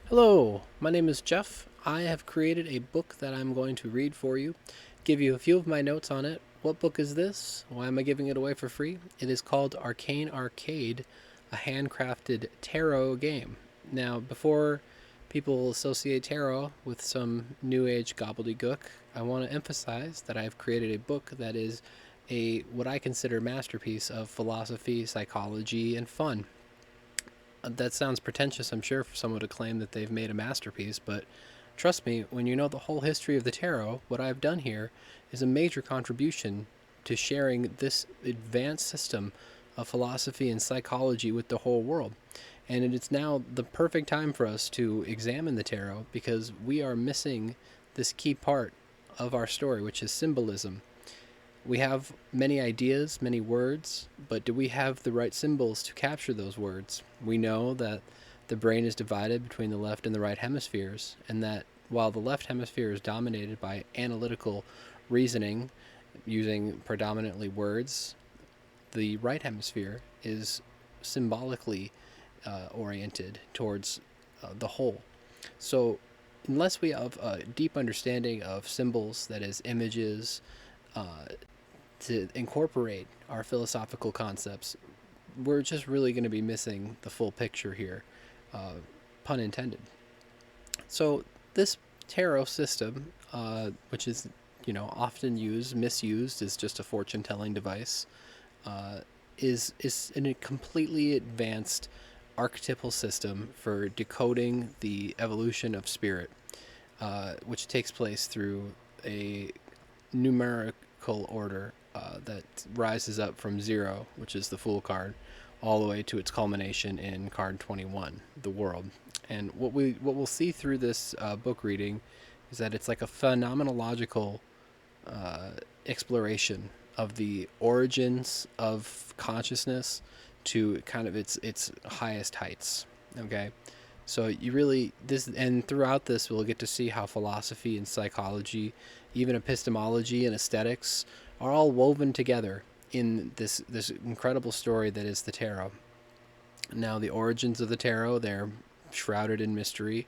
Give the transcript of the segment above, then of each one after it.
Hello, my name is Jeff. I have created a book that I'm going to read for you, give you a few of my notes on it. What book is this? Why am I giving it away for free? It is called Arcane Arcade, a handcrafted tarot game. Now, before people associate tarot with some new age gobbledygook, I want to emphasize that I have created a book that is a what I consider masterpiece of philosophy, psychology, and fun. That sounds pretentious, I'm sure, for someone to claim that they've made a masterpiece, but trust me, when you know the whole history of the tarot, what I've done here is a major contribution to sharing this advanced system of philosophy and psychology with the whole world. And it's now the perfect time for us to examine the tarot because we are missing this key part of our story, which is symbolism. We have many ideas, many words, but do we have the right symbols to capture those words? We know that the brain is divided between the left and the right hemispheres, and that while the left hemisphere is dominated by analytical reasoning using predominantly words, the right hemisphere is symbolically oriented towards the whole. So, unless we have a deep understanding of symbols, that is, images, uh, to incorporate our philosophical concepts, we're just really going to be missing the full picture here, uh, pun intended. So this tarot system, which is often used, misused as just a fortune telling device, uh, is a completely advanced archetypal system for decoding the evolution of spirit, which takes place through a numerical order that rises up from 0, which is the Fool card, all the way to its culmination in card 21, the World. And what we'll see through this book reading is that it's like a phenomenological uh, exploration of the origins of consciousness to kind of its highest heights. Okay, so you really this and throughout this we'll get to see how philosophy and psychology, even epistemology and aesthetics, are all woven together in this incredible story that is the tarot. Now the origins of the tarot, they're shrouded in mystery.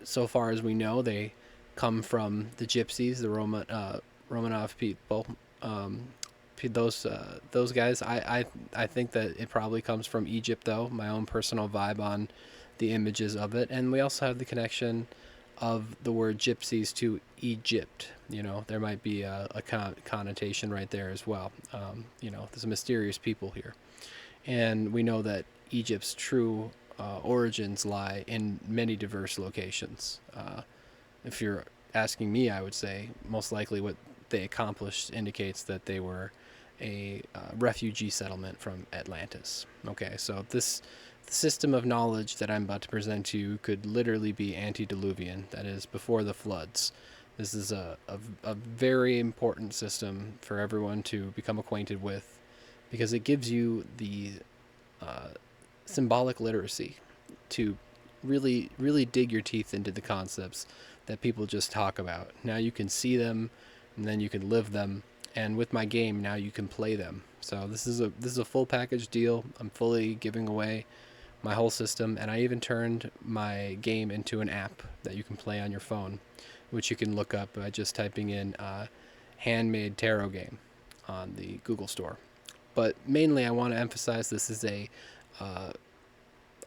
So far as we know, they come from the Gypsies, the Romanov people. Um, those guys. I think that it probably comes from Egypt, though. My own personal vibe on the images of it, and we also have the connection of the word gypsies to Egypt. There might be a connotation right there as well. There's a mysterious people here, and we know that Egypt's true origins lie in many diverse locations. If you're asking me, I would say most likely what they accomplished indicates that they were a refugee settlement from Atlantis. Okay, so this system of knowledge that I'm about to present to you could literally be antediluvian, that is, before the floods. This is a very important system for everyone to become acquainted with because it gives you the uh, symbolic literacy to really dig your teeth into the concepts that people just talk about. Now you can see them, and then you can live them. And with my game, now you can play them. So this is a full package deal. I'm fully giving away my whole system, and I even turned my game into an app that you can play on your phone, which you can look up by just typing in handmade tarot game on the Google Store. But mainly, I want to emphasize this is a uh,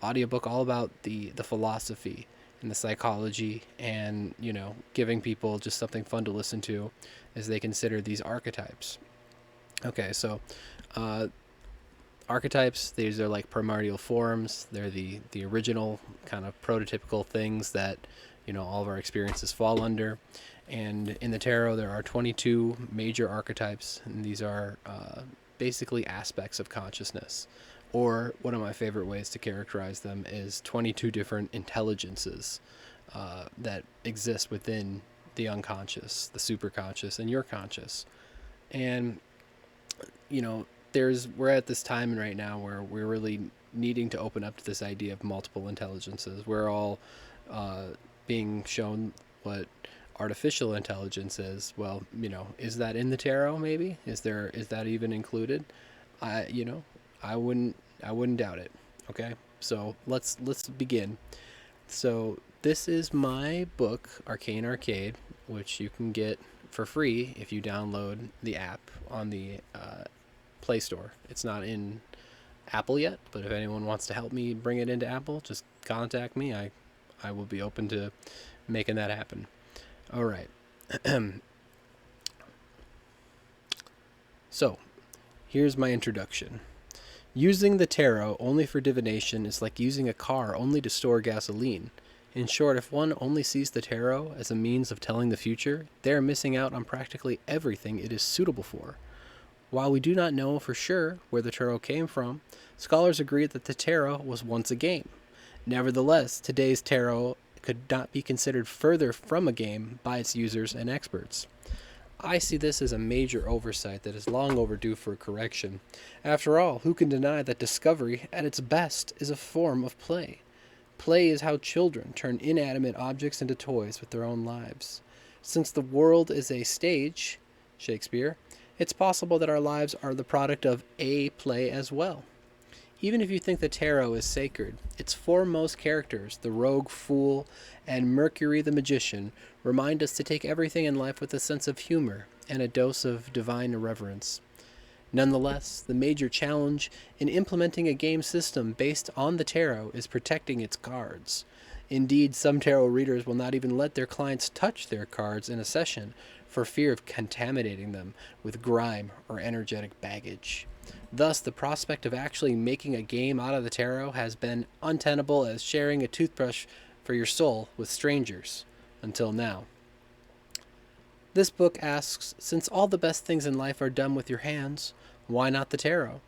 audiobook all about the philosophy and the psychology, and giving people just something fun to listen to as they consider these archetypes. Okay, so uh, archetypes, these are like primordial forms. They're the original kind of prototypical things that all of our experiences fall under. And in the tarot, there are 22 major archetypes, and these are basically aspects of consciousness. Or one of my favorite ways to characterize them is 22 different intelligences that exist within the unconscious, the superconscious, and your conscious. And we're at this time right now where we're really needing to open up to this idea of multiple intelligences. We're all uh, being shown what artificial intelligence is. Well, is that in the tarot? Maybe is that even included? I you know I wouldn't doubt it. Okay, so let's begin. So this is my book, Arcane Arcade, which you can get for free if you download the app on the Play Store. It's not in Apple yet, but if anyone wants to help me bring it into Apple, just contact me. I will be open to making that happen. All right. So, here's my introduction. Using the tarot only for divination is like using a car only to store gasoline. In short, if one only sees the tarot as a means of telling the future, they are missing out on practically everything it is suitable for. While we do not know for sure where the tarot came from, scholars agree that the tarot was once a game. Nevertheless, today's tarot could not be considered further from a game by its users and experts. I see this as a major oversight that is long overdue for correction. After all, who can deny that discovery, at its best, is a form of play? Play is how children turn inanimate objects into toys with their own lives. Since the world is a stage, Shakespeare, it's possible that our lives are the product of a play as well. Even if you think the tarot is sacred, its foremost characters, the rogue fool and Mercury the magician, remind us to take everything in life with a sense of humor and a dose of divine irreverence. Nonetheless, the major challenge in implementing a game system based on the tarot is protecting its cards. Indeed, some tarot readers will not even let their clients touch their cards in a session for fear of contaminating them with grime or energetic baggage. Thus, the prospect of actually making a game out of the tarot has been untenable as sharing a toothbrush for your soul with strangers, until now. This book asks, since all the best things in life are done with your hands, why not the tarot?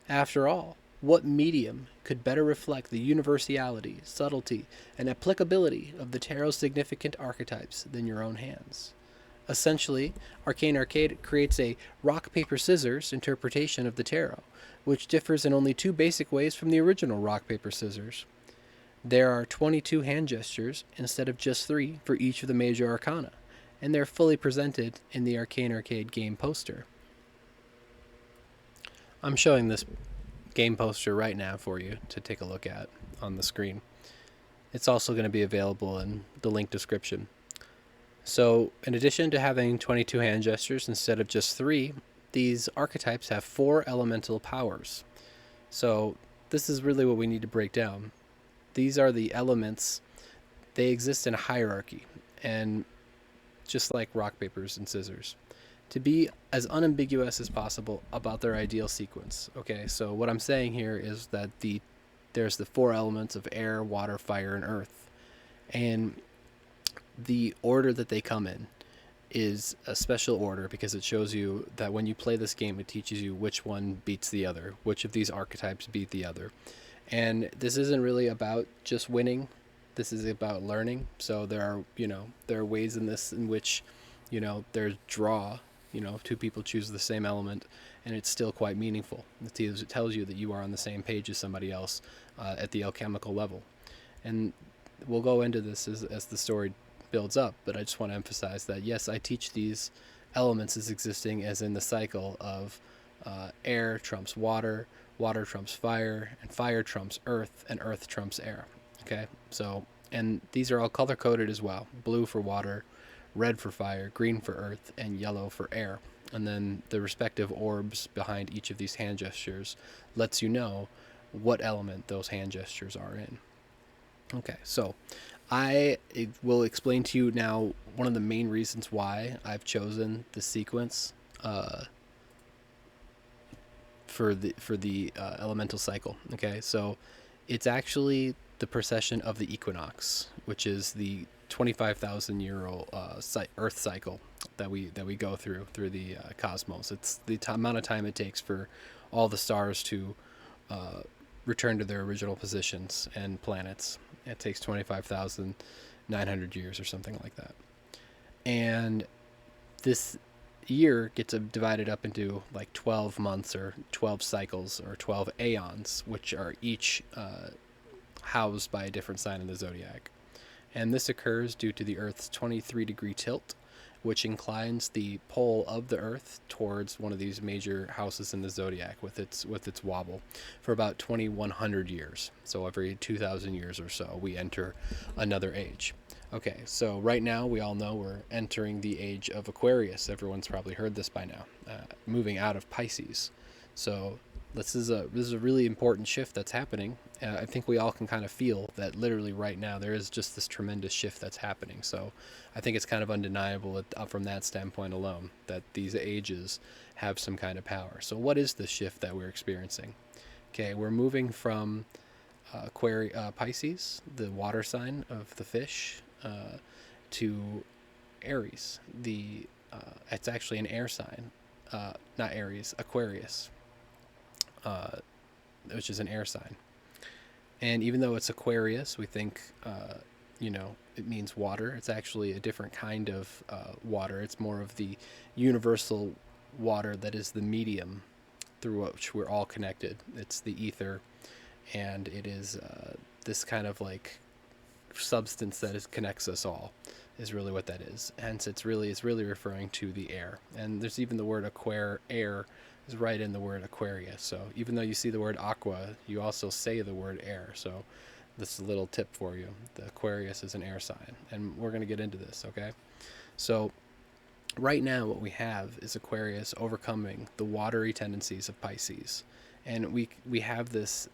After all, what medium could better reflect the universality, subtlety, and applicability of the tarot's significant archetypes than your own hands? Essentially, Arcane Arcade creates a rock, paper, scissors interpretation of the tarot, which differs in only two basic ways from the original rock, paper, scissors. There are 22 hand gestures instead of just 3 for each of the major arcana, and they're fully presented in the Arcane Arcade game poster. I'm showing this game poster right now for you to take a look at on the screen. It's also going to be available in the link description. So, in addition to having 22 hand gestures instead of just 3, these archetypes have 4 elemental powers. So, this is really what we need to break down. These are the elements. They exist in a hierarchy, and just like rock, papers, and scissors, to be as unambiguous as possible about their ideal sequence. Okay, so what I'm saying here is that there's the 4 elements of air, water, fire, and earth, and the order that they come in is a special order because it shows you that when you play this game, it teaches you which one beats the other, which of these archetypes beat the other. And this isn't really about just winning. This is about learning. So there are ways in this in which, there's draw. 2 people choose the same element, and it's still quite meaningful. It tells you that you are on the same page as somebody else at the alchemical level. And we'll go into this as the story builds up, but I just want to emphasize that, yes, I teach these elements as existing as in the cycle of air trumps water, water trumps fire, and fire trumps earth, and earth trumps air. Okay, so, and these are all color-coded as well. Blue for water, red for fire, green for earth, and yellow for air. And then the respective orbs behind each of these hand gestures lets you know what element those hand gestures are in. Okay, so I will explain to you now one of the main reasons why I've chosen the sequence for the elemental cycle. Okay, so it's actually the precession of the equinox, which is the 25,000-year-old Earth cycle that we go through the cosmos. It's the amount of time it takes for all the stars to return to their original positions and planets. It takes 25,900 years or something like that. And this year gets divided up into like 12 months or 12 cycles or 12 aeons, which are each housed by a different sign in the zodiac. And this occurs due to the Earth's 23-degree tilt, which inclines the pole of the Earth towards one of these major houses in the zodiac with its wobble for about 2100 years. So every 2000 years or so, we enter another age. Okay, so right now we all know we're entering the age of Aquarius. Everyone's probably heard this by now. Moving out of Pisces. So this is a really important shift that's happening. I think we all can kind of feel that literally right now there is just this tremendous shift that's happening. So I think it's kind of undeniable from that standpoint alone that these ages have some kind of power. So what is the shift that we're experiencing? Okay, we're moving from Pisces, the water sign of the fish, to Aries. It's actually an air sign, not Aries, Aquarius, which is an air sign. And even though it's Aquarius, we think, it means water. It's actually a different kind of water. It's more of the universal water that is the medium through which we're all connected. It's the ether, and it is this kind of like substance that connects us all, is really what that is. Hence, it's really referring to the air. And there's even the word air is right in the word Aquarius. So even though you see the word aqua, you also say the word air. So this is a little tip for you. The Aquarius is an air sign, and we're going to get into this, okay? So right now what we have is Aquarius overcoming the watery tendencies of Pisces. And we have this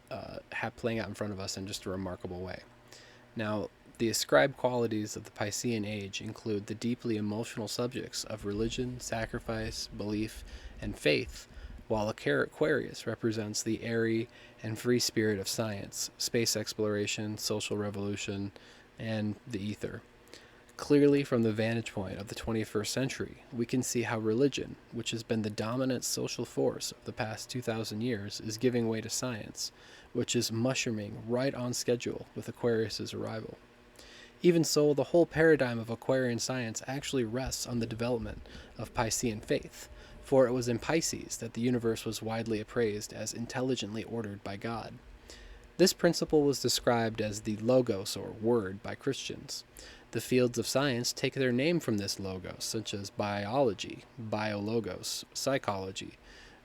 playing out in front of us in just a remarkable way. Now, the ascribed qualities of the Piscean age include the deeply emotional subjects of religion, sacrifice, belief, and faith, while Aquarius represents the airy and free spirit of science, space exploration, social revolution, and the ether. Clearly, from the vantage point of the 21st century, we can see how religion, which has been the dominant social force of the past 2,000 years, is giving way to science, which is mushrooming right on schedule with Aquarius's arrival. Even so, the whole paradigm of Aquarian science actually rests on the development of Piscean faith, for it was in Pisces that the universe was widely appraised as intelligently ordered by God. This principle was described as the logos, or word, by Christians. The fields of science take their name from this logos, such as biology, biologos, psychology,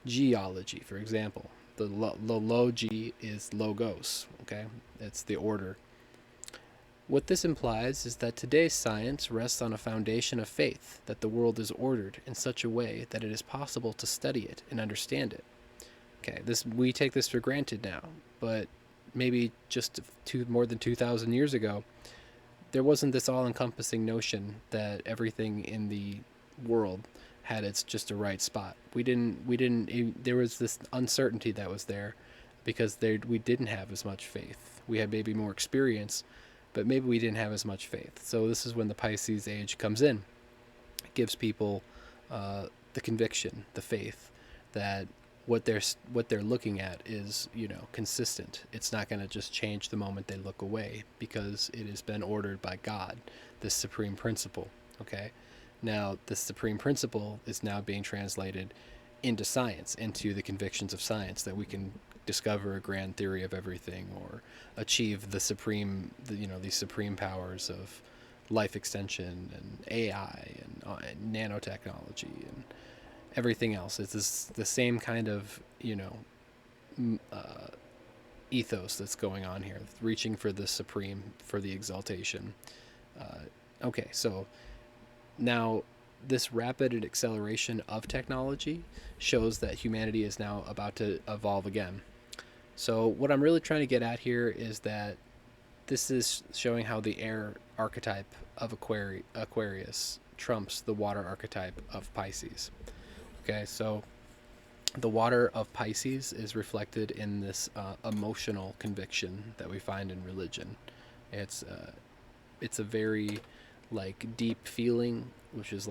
geology, for example. The logi is logos, okay? It's the order. What this implies is that today's science rests on a foundation of faith that the world is ordered in such a way that it is possible to study it and understand it. Okay, we take this for granted now, but maybe just more than 2,000 years ago, there wasn't this all-encompassing notion that everything in the world had its just a right spot. There was this uncertainty that was there because we didn't have as much faith. We had maybe more experience, but maybe we didn't have as much faith. So this is when the Pisces age comes in. It gives people the conviction, the faith, that what they're looking at is, consistent. It's not going to just change the moment they look away, because it has been ordered by God, this supreme principle. Okay, now this supreme principle is now being translated into science, into the convictions of science, that we can discover a grand theory of everything, or achieve these supreme powers of life extension and AI and nanotechnology and everything else. It's the same kind of ethos that's going on here, reaching for the supreme, for the exaltation. Okay, so now this rapid acceleration of technology shows that humanity is now about to evolve again. So what I'm really trying to get at here is that this is showing how the air archetype of Aquarius trumps the water archetype of Pisces. Okay, so the water of Pisces is reflected in this emotional conviction that we find in religion. It's a very deep feeling, which is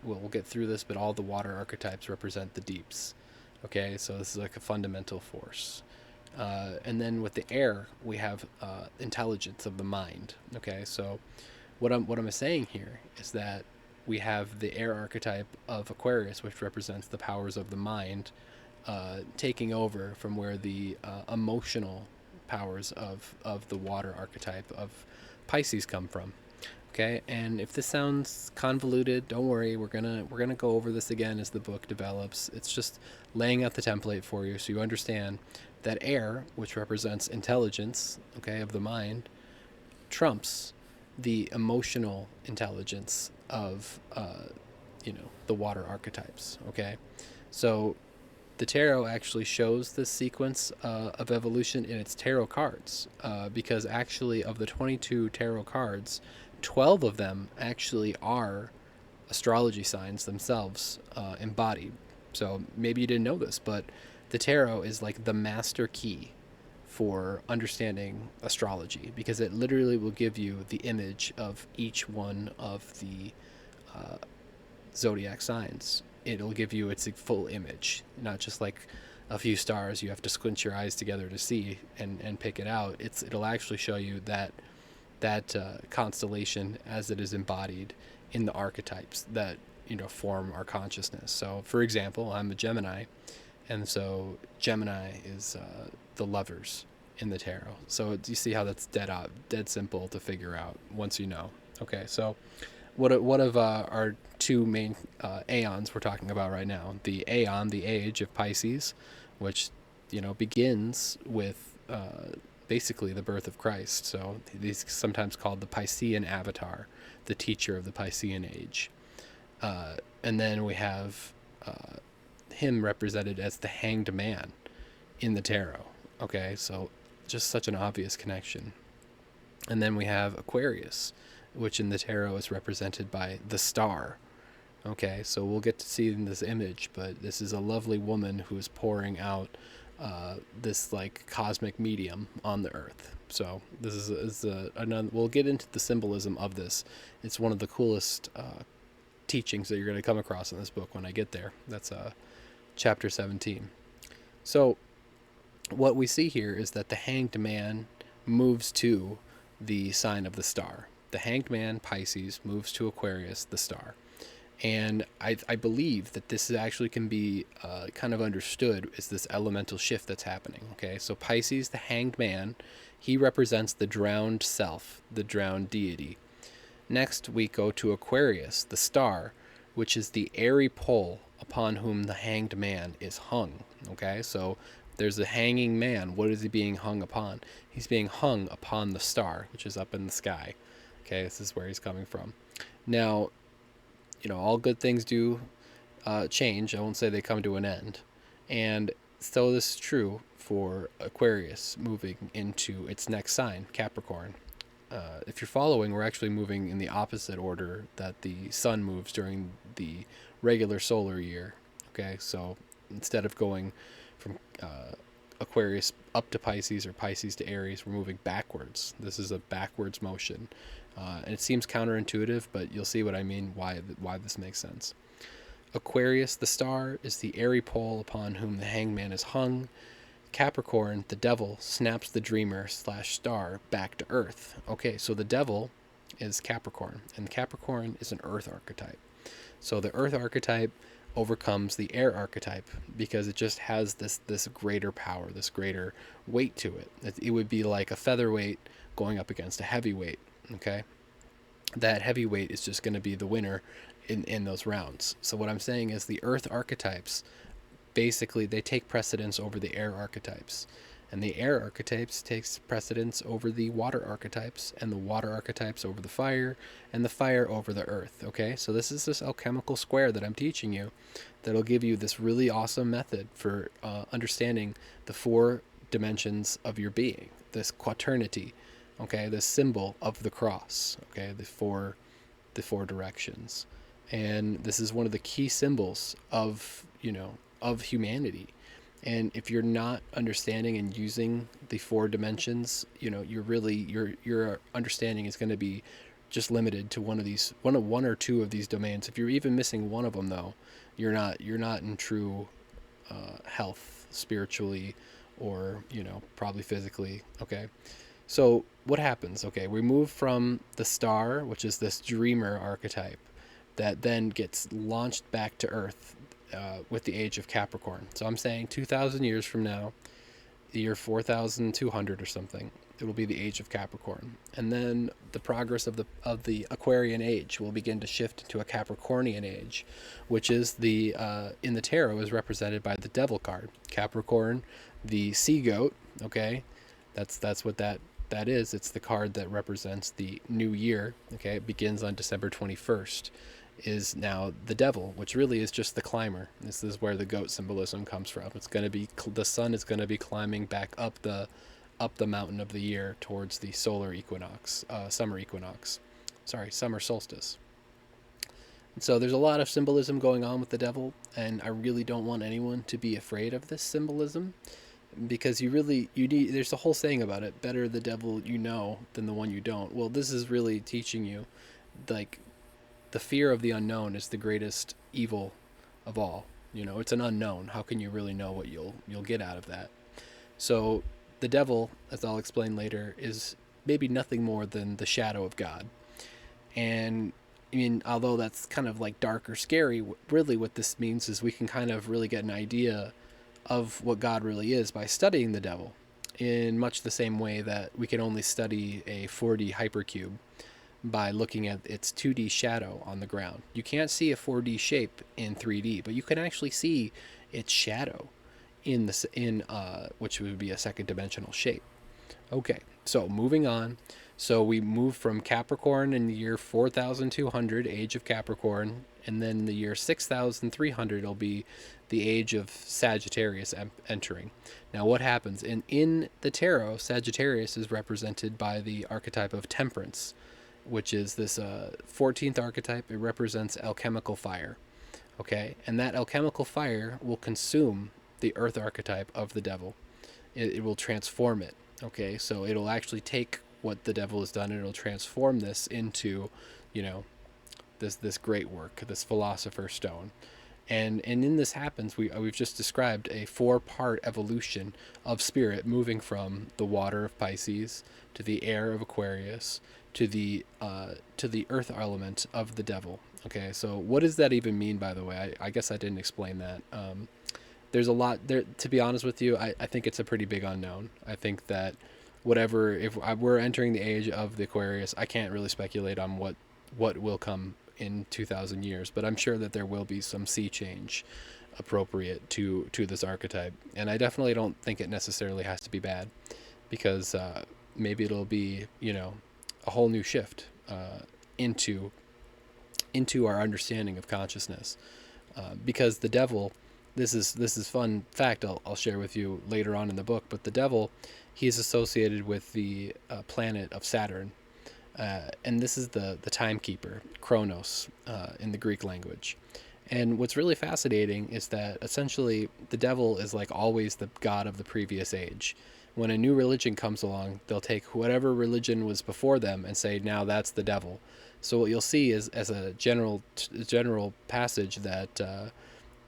we'll get through this, but all the water archetypes represent the deeps. Okay, so this is like a fundamental force. And then with the air, we have intelligence of the mind. Okay, so what I'm saying here is that we have the air archetype of Aquarius, which represents the powers of the mind, taking over from where the emotional powers of the water archetype of Pisces come from. Okay, and if this sounds convoluted, don't worry. We're gonna go over this again as the book develops. It's just laying out the template for you so you understand that air, which represents intelligence, okay, of the mind, trumps the emotional intelligence of the water archetypes. Okay, so the tarot actually shows this sequence of evolution in its tarot cards, because actually of the 22 tarot cards, 12 of them actually are astrology signs themselves, embodied. So maybe you didn't know this, but the tarot is like the master key for understanding astrology, because it literally will give you the image of each one of the zodiac signs. It'll give you its full image, not just like a few stars you have to squint your eyes together to see and pick it out. It'll actually show you that constellation as it is embodied in the archetypes that form our consciousness. So, for example, I'm a Gemini, and so Gemini is the lovers in the tarot. So you see how that's dead simple to figure out once you know. Okay, so what of our two main aeons we're talking about right now? The aeon, the age of Pisces, which begins with basically the birth of Christ. So he's sometimes called the Piscean avatar, the teacher of the Piscean age. And then we have him represented as the hanged man in the tarot. Okay, so just such an obvious connection. And then we have Aquarius, which in the tarot is represented by the star. Okay, so we'll get to see in this image, but this is a lovely woman who is pouring out this like cosmic medium on the earth. So this is another. We'll get into the symbolism of this. It's one of the coolest teachings that you're going to come across in this book when I get there. That's chapter 17. So what we see here is that the hanged man moves to the sign of the star. The hanged man, Pisces, moves to Aquarius, the star. And I believe that this actually can be kind of understood as this elemental shift that's happening. Okay, so Pisces, the hanged man, he represents the drowned self, the drowned deity. Next, we go to Aquarius, the star, which is the airy pole upon whom the hanged man is hung. Okay, so there's a hanging man. What is he being hung upon? He's being hung upon the star, which is up in the sky. Okay, this is where he's coming from. Now, all good things do change. I won't say they come to an end. And so this is true for Aquarius moving into its next sign, Capricorn. If you're following, we're actually moving in the opposite order that the sun moves during the regular solar year. Okay, so instead of going from Aquarius up to Pisces or Pisces to Aries, we're moving backwards. This is a backwards motion. And it seems counterintuitive, but you'll see what I mean, why this makes sense. Aquarius, the star, is the airy pole upon whom the hangman is hung. Capricorn, the devil, snaps the dreamer / star back to earth. Okay, so the devil is Capricorn, and Capricorn is an earth archetype. So the earth archetype overcomes the air archetype because it just has this greater power, this greater weight to it. It would be like a featherweight going up against a heavyweight. Okay, that heavyweight is just going to be the winner in those rounds. So what I'm saying is the earth archetypes, basically they take precedence over the air archetypes, and the air archetypes takes precedence over the water archetypes, and the water archetypes over the fire, and the fire over the earth. Okay, so this is this alchemical square that I'm teaching you that'll give you this really awesome method for understanding the 4 dimensions of your being, this quaternity. Okay, the symbol of the cross. Okay, the four directions, and this is one of the key symbols of of humanity. And if you're not understanding and using the 4 dimensions, you're really your understanding is going to be just limited to one or two of these domains. If you're even missing one of them, though, you're not in true health spiritually, or probably physically. Okay. So what happens? Okay, we move from the star, which is this dreamer archetype, that then gets launched back to Earth with the age of Capricorn. So I'm saying 2,000 years from now, the year 4,200 or something, It will be the age of Capricorn, and then the progress of the Aquarian age will begin to shift into a Capricornian age, which is the in the tarot is represented by the Devil card. Capricorn, the sea goat. Okay, that's what that is. It's the card that represents the new year. Okay, it begins on December 21st. Is now the devil, which really is just the climber. This is where the goat symbolism comes from. It's going to be the sun is going to be climbing back up the mountain of the year towards the solar equinox, summer solstice. And so there's a lot of symbolism going on with the devil, and I really don't want anyone to be afraid of this symbolism, because you need. There's a whole saying about it: better the devil you know than the one you don't. Well, this is really teaching you, like, the fear of the unknown is the greatest evil of all. It's an unknown. How can you really know what you'll get out of that? So the devil, as I'll explain later, is maybe nothing more than the shadow of God. And I mean, although that's kind of like dark or scary, really what this means is we can kind of really get an idea of what God really is by studying the devil, in much the same way that we can only study a 4D hypercube by looking at its 2D shadow on the ground. You can't see a 4D shape in 3D, but you can actually see its shadow in which would be a second dimensional shape. Okay, so moving on. So we move from Capricorn in the year 4200, age of Capricorn, and then the year 6300 will be the age of Sagittarius entering. Now what happens? In the tarot, Sagittarius is represented by the archetype of Temperance, which is this 14th archetype. It represents alchemical fire. Okay, and that alchemical fire will consume the earth archetype of the devil. It will transform it. Okay, so it'll actually take what the devil has done and it'll transform this into, this great work, this philosopher's stone. And in this happens, we've just described a 4-part evolution of spirit, moving from the water of Pisces to the air of Aquarius to the earth element of the devil. Okay, so what does that even mean, by the way? I guess I didn't explain that. There's a lot there, to be honest with you. I think it's a pretty big unknown. I think that if we're entering the age of the Aquarius, I can't really speculate on what will come in 2,000 years, but I'm sure that there will be some sea change appropriate to this archetype. And I definitely don't think it necessarily has to be bad, because maybe it'll be, a whole new shift into our understanding of consciousness. Because the devil, this is fun fact I'll share with you later on in the book, but the devil, he's associated with the planet of Saturn. And this is the timekeeper, Chronos, in the Greek language. And what's really fascinating is that essentially the devil is like always the god of the previous age. When a new religion comes along, they'll take whatever religion was before them and say, now that's the devil. So what you'll see is, as a general passage, that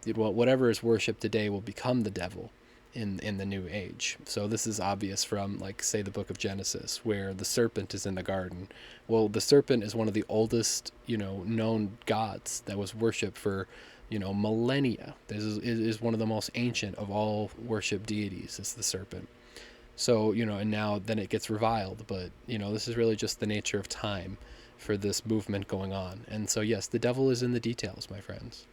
whatever is worshipped today will become the devil in the new age. So this is obvious from, like, say, the book of Genesis, where the serpent is in the garden. Well, the serpent is one of the oldest, known gods that was worshipped for, millennia. This is one of the most ancient of all worship deities, is the serpent. So, and now then it gets reviled, but, this is really just the nature of time for this movement going on. And so, yes, the devil is in the details, my friends.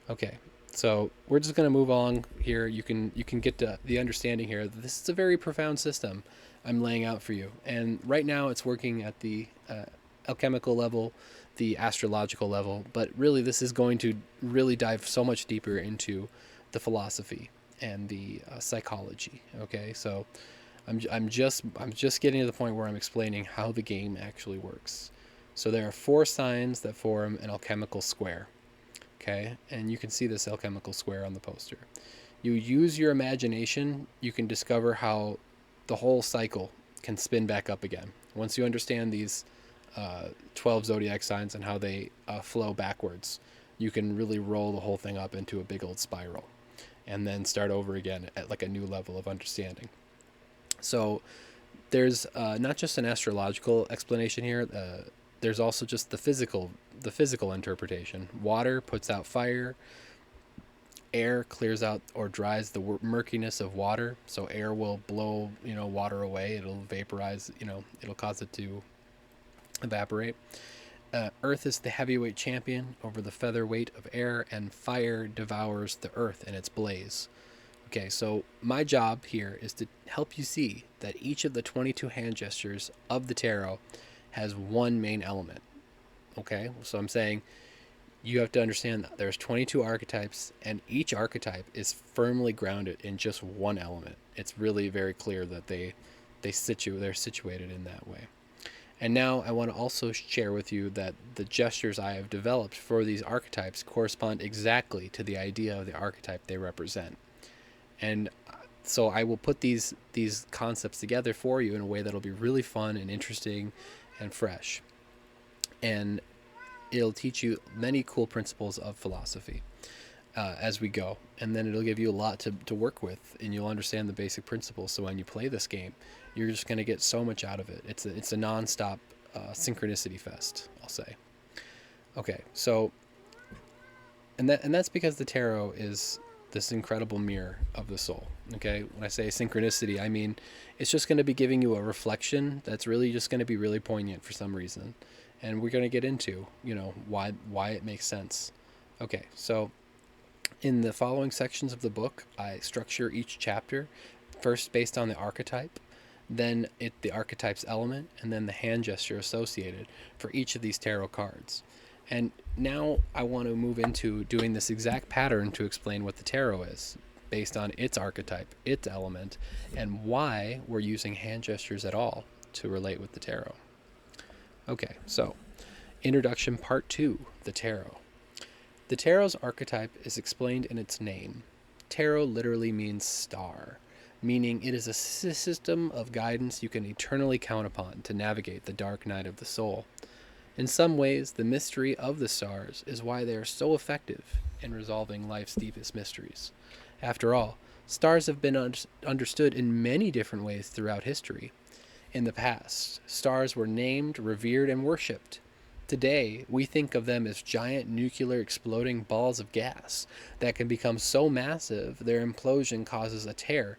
Okay. So we're just going to move on here. You can get to the understanding here. This is a very profound system I'm laying out for you. And right now it's working at the alchemical level, the astrological level. But really, this is going to really dive so much deeper into the philosophy and the psychology. Okay, so I'm just getting to the point where I'm explaining how the game actually works. So there are 4 signs that form an alchemical square. Okay, and you can see this alchemical square on the poster. You use your imagination, you can discover how the whole cycle can spin back up again. Once you understand these 12 zodiac signs and how they flow backwards, you can really roll the whole thing up into a big old spiral and then start over again at like a new level of understanding. So there's not just an astrological explanation here. There's also just the physical interpretation. Water puts out fire. air clears out or dries the murkiness of water. So air will blow, water away. It'll vaporize, it'll cause it to evaporate. Earth is the heavyweight champion over the featherweight of air, and fire devours the earth in its blaze. Okay, so my job here is to help you see that each of the 22 hand gestures of the tarot has one main element. Okay, so I'm saying you have to understand that there's 22 archetypes, and each archetype is firmly grounded in just one element. It's really very clear that they're situated in that way. And now I want to also share with you that the gestures I have developed for these archetypes correspond exactly to the idea of the archetype they represent. And so I will put these concepts together for you in a way that'll be really fun and interesting and fresh. And it'll teach you many cool principles of philosophy as we go. And then it'll give you a lot to work with, and you'll understand the basic principles. So when you play this game, you're just going to get so much out of it. It's a non-stop synchronicity fest, I'll say. Okay, so and that's because the tarot is this incredible mirror of the soul. Okay, when I say synchronicity, I mean it's just going to be giving you a reflection that's really just going to be really poignant for some reason, and we're going to get into why it makes sense. Okay, so in the following sections of the book, I structure each chapter first based on the archetype, then the archetype's element, and then the hand gesture associated for each of these tarot cards. And now I want to move into doing this exact pattern to explain what the tarot is, based on its archetype, its element, and why we're using hand gestures at all to relate with the tarot. Okay, so Introduction Part 2, the Tarot. The tarot's archetype is explained in its name. Tarot literally means star, meaning it is a system of guidance you can eternally count upon to navigate the dark night of the soul. In some ways, the mystery of the stars is why they are so effective in resolving life's deepest mysteries. After all, stars have been understood in many different ways throughout history. In the past, stars were named, revered, and worshipped. Today, we think of them as giant nuclear exploding balls of gas that can become so massive their implosion causes a tear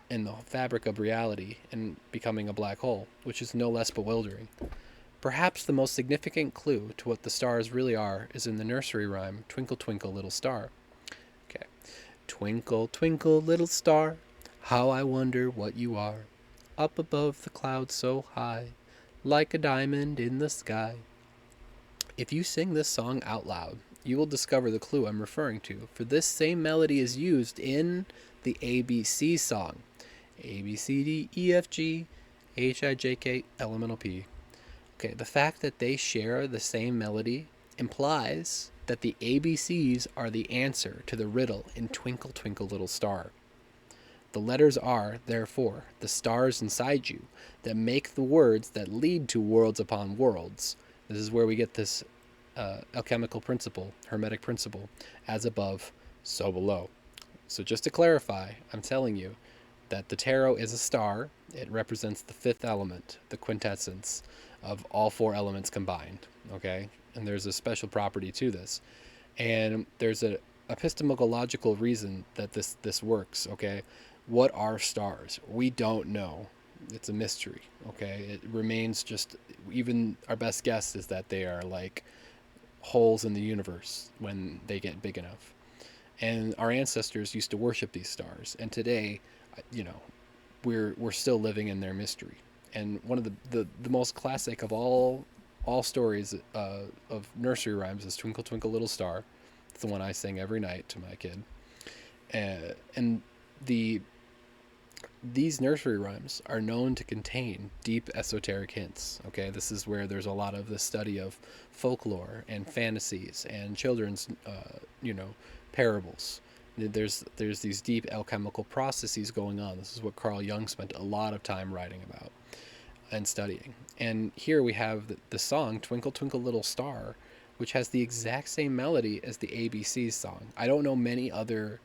in the fabric of reality and becoming a black hole, which is no less bewildering. Perhaps the most significant clue to what the stars really are is in the nursery rhyme, Twinkle, Twinkle, Little Star. Okay. Twinkle, twinkle, little star, how I wonder what you are. Up above the clouds so high, like a diamond in the sky. If you sing this song out loud, you will discover the clue I'm referring to, for this same melody is used in the ABC song. A, B, C, D, E, F, G, H, I, J, K, elemental P. Okay, the fact that they share the same melody implies that the ABCs are the answer to the riddle in Twinkle, Twinkle, Little Star. The letters are, therefore, the stars inside you that make the words that lead to worlds upon worlds. This is where we get this alchemical principle, hermetic principle, as above, so below. So just to clarify, I'm telling you that the tarot is a star. It represents the fifth element, the quintessence of all four elements combined, okay? And there's a special property to this. And there's a epistemological reason that this works, okay? What are stars? We don't know. It's a mystery, okay? It remains just, even our best guess is that they are like holes in the universe when they get big enough. And our ancestors used to worship these stars, and today, we're still living in their mystery. And one of the most classic of all stories of nursery rhymes is Twinkle, Twinkle, Little Star. It's the one I sing every night to my kid. And these nursery rhymes are known to contain deep esoteric hints. Okay, this is where there's a lot of the study of folklore and fantasies and children's, parables. There's these deep alchemical processes going on. This is what Carl Jung spent a lot of time writing about and studying. And here we have the song Twinkle, Twinkle, Little Star, which has the exact same melody as the ABC's song. I don't know many other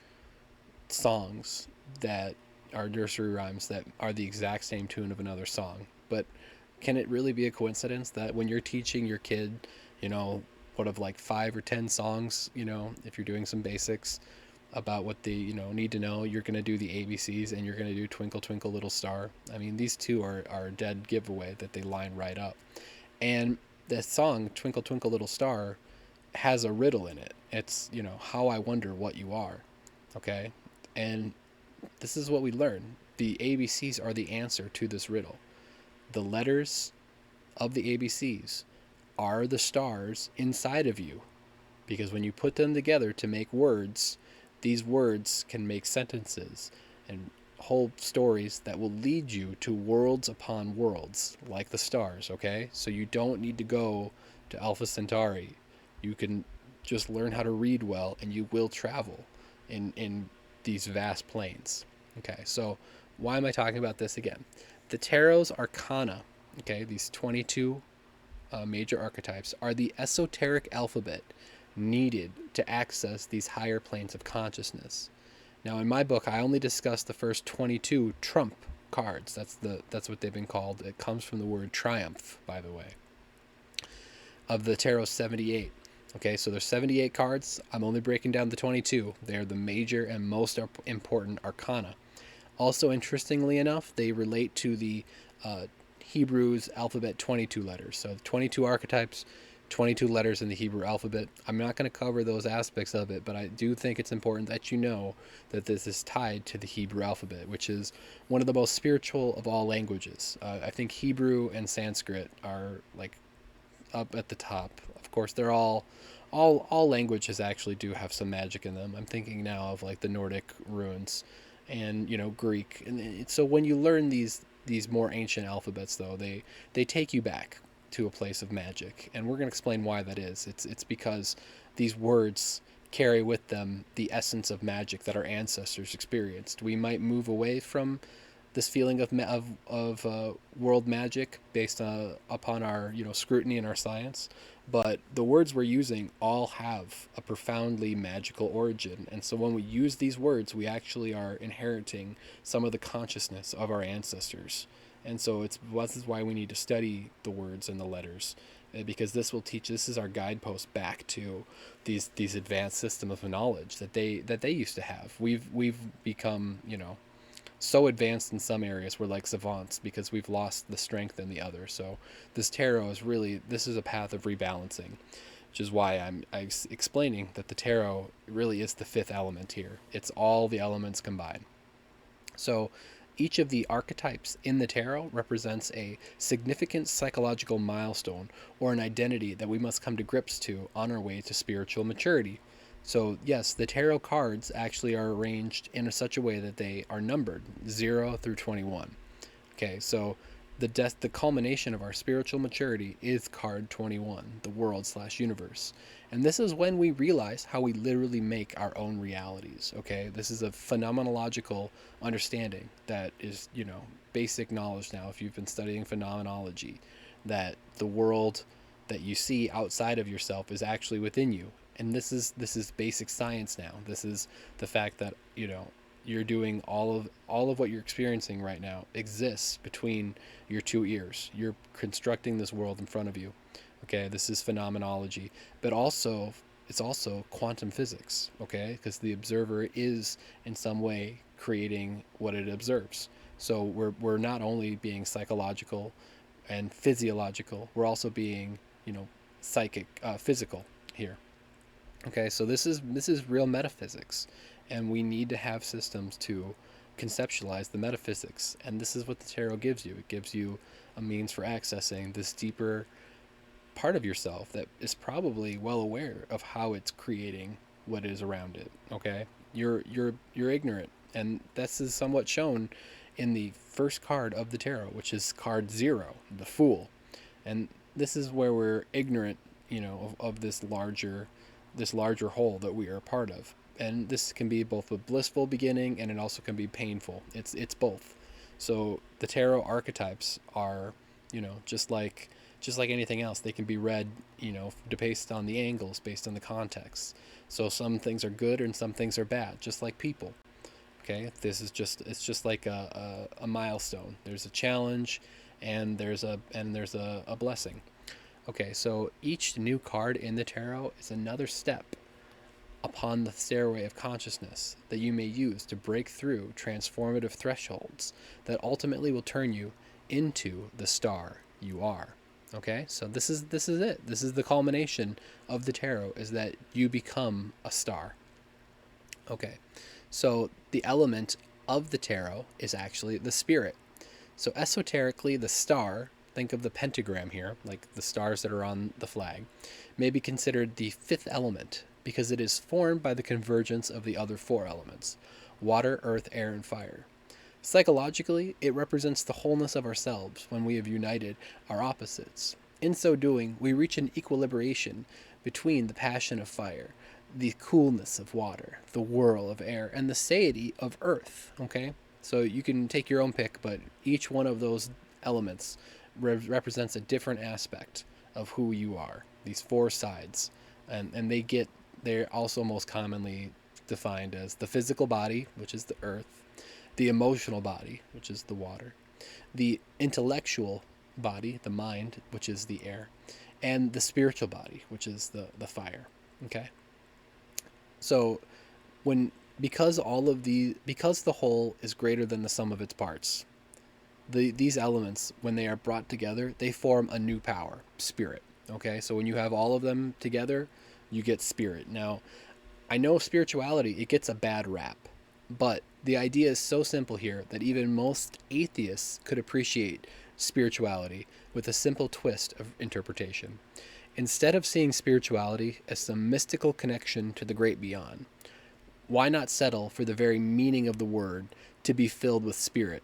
songs that are nursery rhymes that are the exact same tune of another song. But can it really be a coincidence that when you're teaching your kid, what of like 5 or 10 songs, if you're doing some basics, about what they need to know. You're going to do the ABCs, and you're going to do Twinkle Twinkle Little Star. I mean, these two are a dead giveaway that they line right up. And the song Twinkle Twinkle Little Star has a riddle in it. It's, how I wonder what you are. Okay? And this is what we learn. The ABCs are the answer to this riddle. The letters of the ABCs are the stars inside of you. Because when you put them together to make words, these words can make sentences and whole stories that will lead you to worlds upon worlds, like the stars, okay? So you don't need to go to Alpha Centauri. You can just learn how to read well, and you will travel in these vast planes. Okay, so why am I talking about this again? The Tarot's arcana, okay, these 22 major archetypes, are the esoteric alphabet needed to access these higher planes of consciousness. Now, in my book, I only discuss the first 22 trump cards. That's what they've been called. It comes from the word triumph, by the way, of the tarot 78. Okay, so there's 78 cards. I'm only breaking down the 22. They're the major and most important arcana. Also, interestingly enough, they relate to the Hebrew's alphabet 22 letters. So 22 archetypes, 22 letters in the Hebrew alphabet. I'm not going to cover those aspects of it, but I do think it's important that you know that this is tied to the Hebrew alphabet, which is one of the most spiritual of all languages. I think Hebrew and Sanskrit are like up at the top. Of course, they're all languages actually do have some magic in them. I'm thinking now of like the Nordic runes and Greek. And so when you learn these more ancient alphabets, though, they take you back to a place of magic, and we're going to explain why that is. It's because these words carry with them the essence of magic that our ancestors experienced. We might move away from this feeling of world magic based upon our scrutiny and our science, but the words we're using all have a profoundly magical origin. And so when we use these words, we actually are inheriting some of the consciousness of our ancestors. And so this is why we need to study the words and the letters, because this is our guidepost back to these advanced system of knowledge that they used to have. We've become so advanced in some areas, we're like savants because we've lost the strength in the other. So this tarot this is a path of rebalancing, which is why I'm explaining that the tarot really is the fifth element here. It's all the elements combined. So each of the archetypes in the tarot represents a significant psychological milestone or an identity that we must come to grips to on our way to spiritual maturity. So yes, the tarot cards actually are arranged in such a way that they are numbered 0 through 21. Okay, so the culmination of our spiritual maturity is card 21, the world/universe. And this is when we realize how we literally make our own realities. Okay, this is a phenomenological understanding that is, basic knowledge now, if you've been studying phenomenology, that the world that you see outside of yourself is actually within you. And this is basic science now. This is the fact that, you're doing all of what you're experiencing right now exists between your two ears. You're constructing this world in front of you. Okay, this is phenomenology, but also it's also quantum physics. Okay, because the observer is in some way creating what it observes. So we're not only being psychological and physiological, we're also being psychic, physical here. Okay, so this is real metaphysics, and we need to have systems to conceptualize the metaphysics, and this is what the tarot gives you. It gives you a means for accessing this deeper part of yourself that is probably well aware of how it's creating what is around it. Okay, you're ignorant, and this is somewhat shown in the first card of the tarot, which is card 0, the Fool. And this is where we're ignorant, of this larger whole that we are a part of. And this can be both a blissful beginning, and it also can be painful. It's both. So the tarot archetypes are, just like anything else, they can be read, based on the angles, based on the context. So some things are good and some things are bad, just like people. Okay, it's just like a milestone. There's a challenge, and there's a blessing. Okay, so each new card in the tarot is another step upon the stairway of consciousness that you may use to break through transformative thresholds that ultimately will turn you into the star you are. Okay, so this is it. This is the culmination of the tarot, is that you become a star. Okay, so the element of the tarot is actually the spirit. So esoterically, the star, think of the pentagram here, like the stars that are on the flag, may be considered the fifth element because it is formed by the convergence of the other four elements: water, earth, air, and fire. Psychologically, it represents the wholeness of ourselves when we have united our opposites. In so doing, we reach an equilibration between the passion of fire, the coolness of water, the whirl of air, and the satiety of earth. Okay? So you can take your own pick, but each one of those elements represents a different aspect of who you are. These four sides. And they're also most commonly defined as the physical body, which is the earth, the emotional body, which is the water, the intellectual body, the mind, which is the air, and the spiritual body, which is the fire. Okay? So because the whole is greater than the sum of its parts, these elements, when they are brought together, they form a new power, spirit. Okay? So when you have all of them together, you get spirit. Now, I know spirituality, it gets a bad rap, but the idea is so simple here that even most atheists could appreciate spirituality with a simple twist of interpretation. Instead of seeing spirituality as some mystical connection to the great beyond, why not settle for the very meaning of the word to be filled with spirit,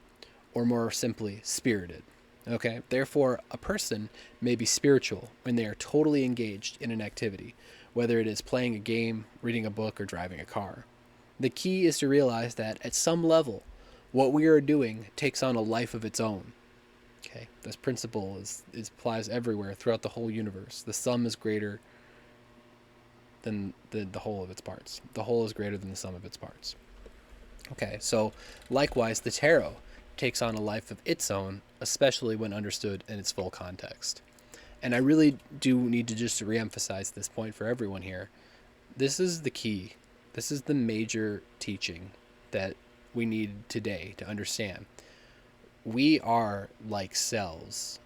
or more simply, spirited? Okay? Therefore, a person may be spiritual when they are totally engaged in an activity, whether it is playing a game, reading a book, or driving a car. The key is to realize that at some level, what we are doing takes on a life of its own. Okay? This principle applies everywhere throughout the whole universe. The sum is greater than the whole of its parts. The whole is greater than the sum of its parts. Okay, so likewise, the tarot takes on a life of its own, especially when understood in its full context. And I really do need to just reemphasize this point for everyone here. This is the key. This is the major teaching that we need today to understand. We are like cells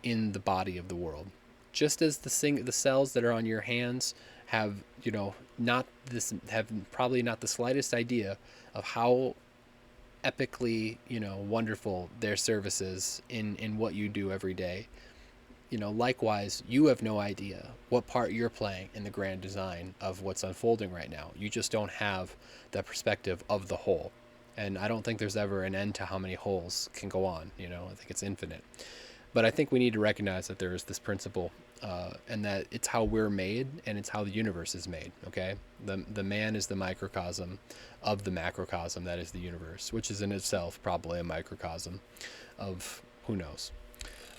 in the body of the world. Just as the cells that are on your hands have, probably not the slightest idea of how epically, wonderful their service is in what you do every day. Likewise, you have no idea what part you're playing in the grand design of what's unfolding right now. You just don't have the perspective of the whole. And I don't think there's ever an end to how many holes can go on. I think it's infinite. But I think we need to recognize that there is this principle, and that it's how we're made, and it's how the universe is made. Okay, the man is the microcosm of the macrocosm that is the universe, which is in itself probably a microcosm of who knows.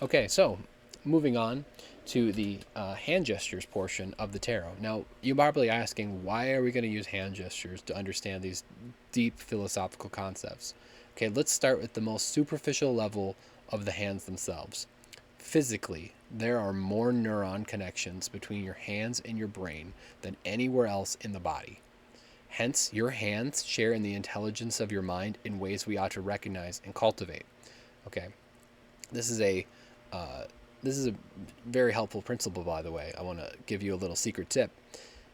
Okay, so moving on to the hand gestures portion of the tarot. Now, you're probably asking, why are we going to use hand gestures to understand these deep philosophical concepts? Okay, let's start with the most superficial level of the hands themselves. Physically, there are more neuron connections between your hands and your brain than anywhere else in the body. Hence, your hands share in the intelligence of your mind in ways we ought to recognize and cultivate. Okay, this is a very helpful principle, by the way. I want to give you a little secret tip.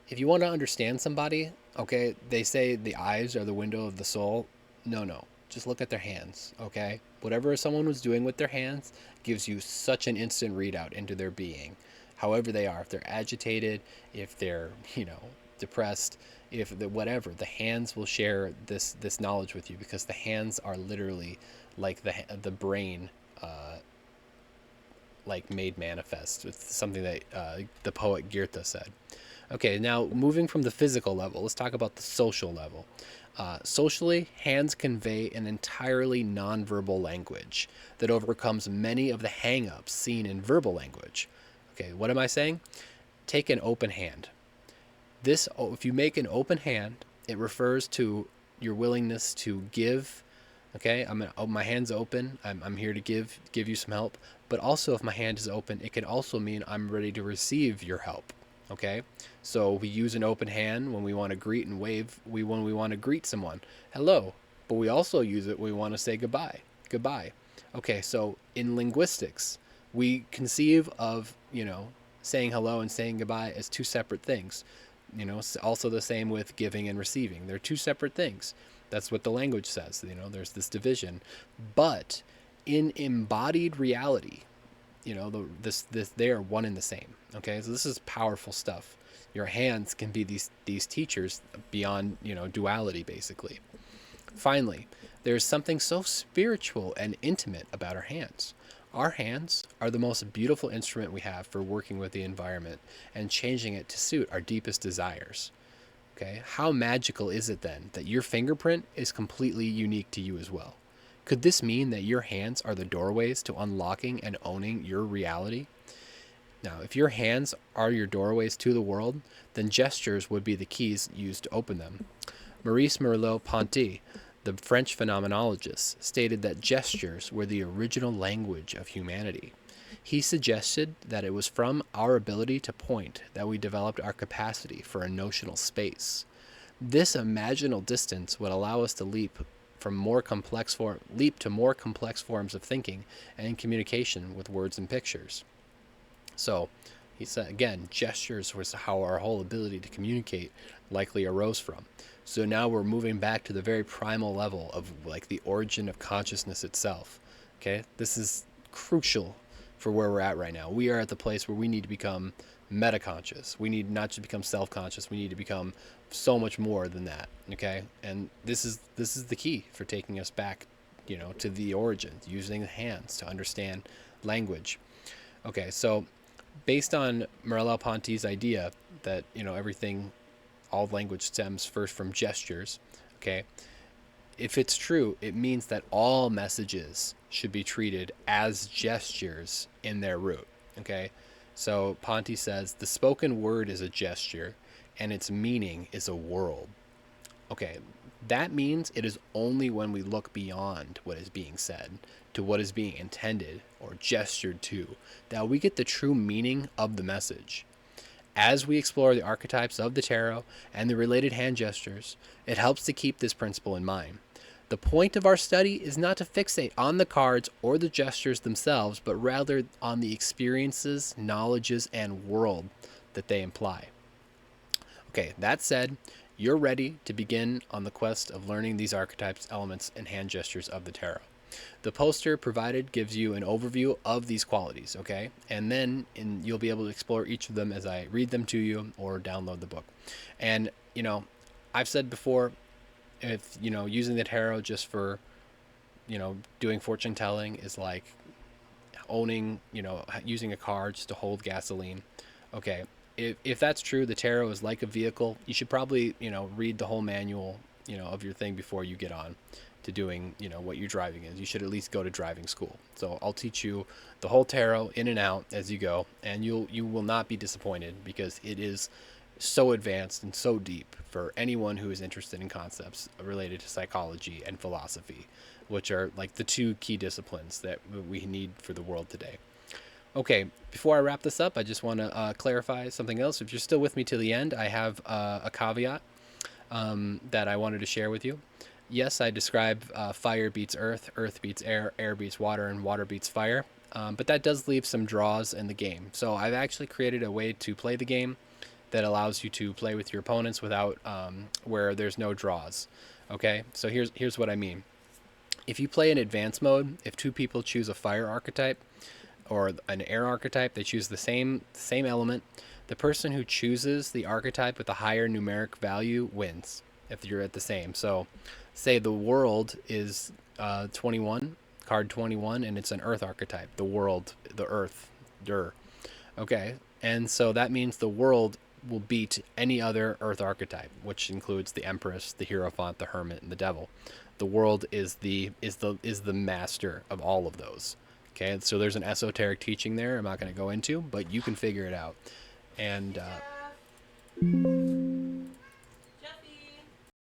If you want to understand somebody, okay, they say the eyes are the window of the soul. No. Just look at their hands, okay? Whatever someone was doing with their hands gives you such an instant readout into their being. However they are, if they're agitated, if they're, depressed, whatever, the hands will share this knowledge with you, because the hands are literally like the brain, like made manifest. It's something that the poet Goethe said. Okay, now moving from the physical level, let's talk about the social level. Socially, hands convey an entirely nonverbal language that overcomes many of the hang-ups seen in verbal language. Okay, what am I saying? Take an open hand. If you make an open hand, it refers to your willingness to give. Okay, my hand's open. I'm here to give you some help. But also, if my hand is open, it can also mean I'm ready to receive your help. Okay, so we use an open hand when we want to greet and wave. When we want to greet someone, hello. But we also use it when we want to say goodbye. Goodbye. Okay, so in linguistics, we conceive of saying hello and saying goodbye as two separate things. Also the same with giving and receiving. They're two separate things. That's what the language says. There's this division, but in embodied reality, this they are one and the same. Okay, so this is powerful stuff. Your hands can be these teachers beyond duality, basically. Finally, there's something so spiritual and intimate about our hands. Our hands are the most beautiful instrument we have for working with the environment and changing it to suit our deepest desires. Okay, how magical is it then that your fingerprint is completely unique to you as well? Could this mean that your hands are the doorways to unlocking and owning your reality? Now, if your hands are your doorways to the world, then gestures would be the keys used to open them. Maurice Merleau-Ponty, the French phenomenologist, stated that gestures were the original language of humanity. He suggested that it was from our ability to point that we developed our capacity for a notional space. This imaginal distance would allow us to leap to more complex forms of thinking and communication with words and pictures. So, he said again, gestures was how our whole ability to communicate likely arose from. So now we're moving back to the very primal level of like the origin of consciousness itself. Okay, this is crucial for where we're at right now. We are at the place where we need to become metaconscious. We need not just become self-conscious. We need to become so much more than that. Okay, and this is the key for taking us back, to the origins, using the hands to understand language. Okay, so based on Merleau-Ponty's idea that all language stems first from gestures. Okay, if it's true, it means that all messages should be treated as gestures in their root. Okay, so Ponty says the spoken word is a gesture and its meaning is a world. Okay, that means it is only when we look beyond what is being said to what is being intended or gestured to that we get the true meaning of the message. As we explore the archetypes of the tarot and the related hand gestures, it helps to keep this principle in mind. The point of our study is not to fixate on the cards or the gestures themselves, but rather on the experiences, knowledges, and world that they imply. Okay, that said, you're ready to begin on the quest of learning these archetypes, elements, and hand gestures of the tarot. The poster provided gives you an overview of these qualities, okay? And then you'll be able to explore each of them as I read them to you or download the book. And, I've said before, if, using the tarot just for, doing fortune telling is like owning, using a card just to hold gasoline. Okay, if that's true, the tarot is like a vehicle. You should probably, read the whole manual, of your thing before you get on to doing, what you're driving is. You should at least go to driving school. So I'll teach you the whole tarot in and out as you go, and you will not be disappointed because it is so advanced and so deep for anyone who is interested in concepts related to psychology and philosophy, which are like the two key disciplines that we need for the world today. Okay, before I wrap this up, I just want to clarify something else. If you're still with me till the end, I have a caveat that I wanted to share with you. Yes, I describe fire beats earth, earth beats air, air beats water, and water beats fire. But that does leave some draws in the game. So I've actually created a way to play the game that allows you to play with your opponents without where there's no draws. Okay, so here's what I mean. If you play in advanced mode, if two people choose a fire archetype or an air archetype, they choose the same element. The person who chooses the archetype with the higher numeric value wins if you're at the same. So say the world is 21, card 21, and it's an earth archetype. The world, the earth, okay, and so that means the world will beat any other earth archetype, which includes the Empress, the Hierophant, the Hermit, and the Devil. The world is the master of all of those. Okay, so there's an esoteric teaching there I'm not going to go into, but you can figure it out. And